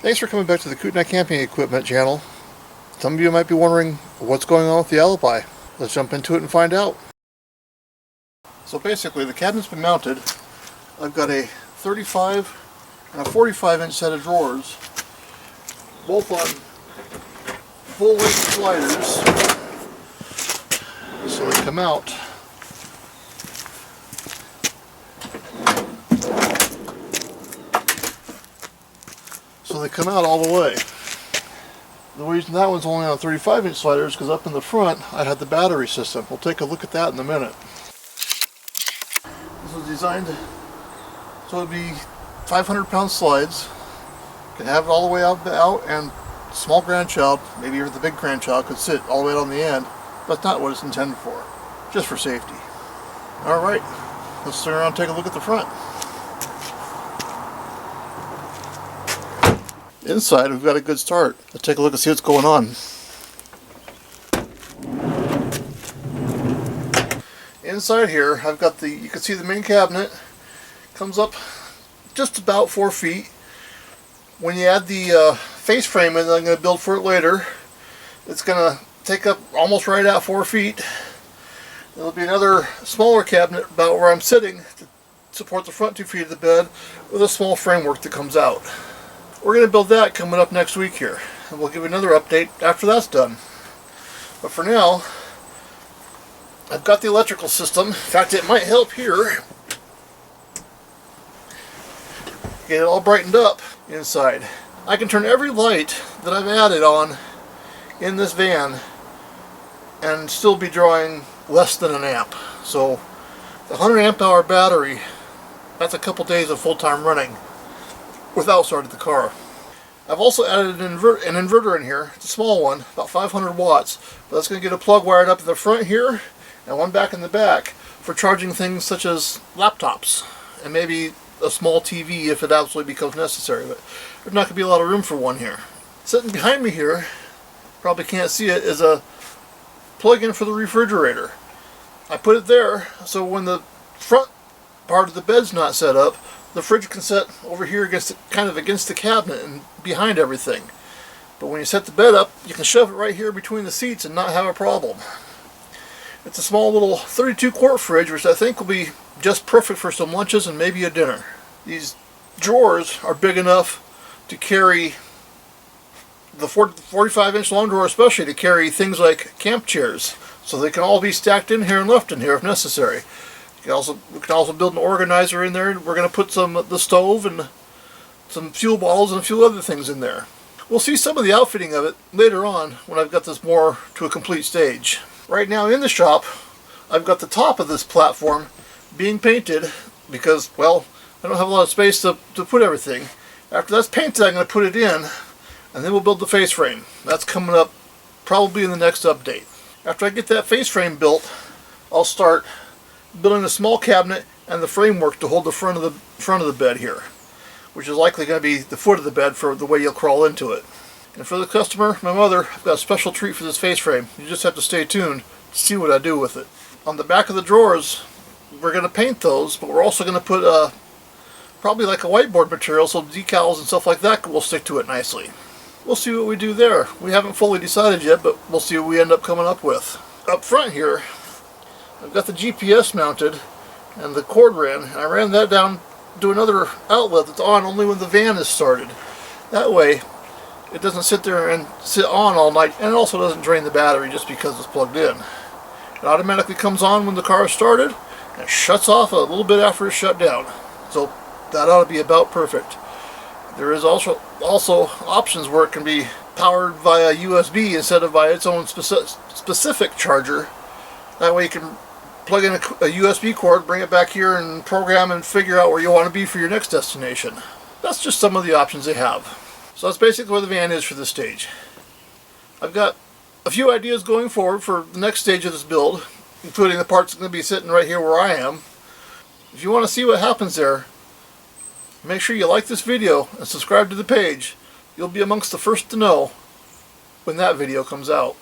Thanks for coming back to the Kootenai Camping Equipment channel. Some of you might be wondering what's going on with the Alibi. Let's jump into it and find out. So basically the cabinet's been mounted. I've got a 35 and a 45-inch set of drawers, both on full-length sliders, so they come out. So they come out all the way. The reason that one's only on 35-inch sliders is because up in the front I had the battery system. We'll take a look at that in a minute. This was designed so it'd be 500-pound slides. You can have it all the way out, and small grandchild, maybe even the big grandchild, could sit all the way out on the end. That's not what it's intended for. Just for safety. Alright, let's turn around and take a look at the front. Inside, we've got a good start. Let's take a look and see what's going on. Inside here, I've got you can see the main cabinet comes up just about 4 feet. When you add the face frame in that I'm going to build for it later, it's going to take up almost right at 4 feet. There'll be another smaller cabinet about where I'm sitting to support the front 2 feet of the bed with a small framework that comes out. We're going to build that coming up next week here, and we'll give you another update after that's done. But for now, I've got the electrical system. In fact, it might help here. Get it all brightened up inside. I can turn every light that I've added on in this van and still be drawing less than an amp. So the 100 amp hour battery, that's a couple days of full-time running without starting the car. I've also added an inverter in here. It's a small one, about 500 watts, but that's going to get a plug wired up in the front here and one back in the back for charging things such as laptops and maybe a small TV if it absolutely becomes necessary, but there's not going to be a lot of room for one here. Sitting behind me here, probably can't see it, is a plug-in for the refrigerator. I put it there so when the front part of the bed's not set up, the fridge can sit over here kind of against the cabinet and behind everything. But when you set the bed up, you can shove it right here between the seats and not have a problem. It's a small little 32-quart fridge, which I think will be just perfect for some lunches and maybe a dinner. These drawers are big enough to carry the 45-inch long drawer, especially to carry things like camp chairs, so they can all be stacked in here and left in here if necessary. We can also build an organizer in there. We're going to put the stove and some fuel bottles and a few other things in there. We'll see some of the outfitting of it later on when I've got this more to a complete stage. Right now in the shop, I've got the top of this platform being painted because, well, I don't have a lot of space to put everything. After that's painted, I'm going to put it in, and then we'll build the face frame. That's coming up probably in the next update. After I get that face frame built, I'll start building a small cabinet and the framework to hold the front of the bed here, which is likely going to be the foot of the bed for the way you'll crawl into it. And for the customer, my mother, I've got a special treat for this face frame. You just have to stay tuned to see what I do with it. On the back of the drawers, we're going to paint those, but we're also going to put probably like a whiteboard material, so decals and stuff like that will stick to it nicely. We'll see what we do there. We haven't fully decided yet, but we'll see what we end up coming up with. Up front here, I've got the GPS mounted and the cord ran, and I ran that down to another outlet that's on only when the van is started. That way it doesn't sit there and sit on all night, and it also doesn't drain the battery just because it's plugged in. It automatically comes on when the car is started and it shuts off a little bit after it's shut down. So that ought to be about perfect. There is also options where it can be powered via USB instead of via its own specific charger. That way you can plug in a USB cord, bring it back here and program and figure out where you want to be for your next destination. That's just some of the options they have. So that's basically where the van is for this stage. I've got a few ideas going forward for the next stage of this build, including the parts that are going to be sitting right here where I am. If you want to see what happens there, make sure you like this video and subscribe to the page. You'll be amongst the first to know when that video comes out.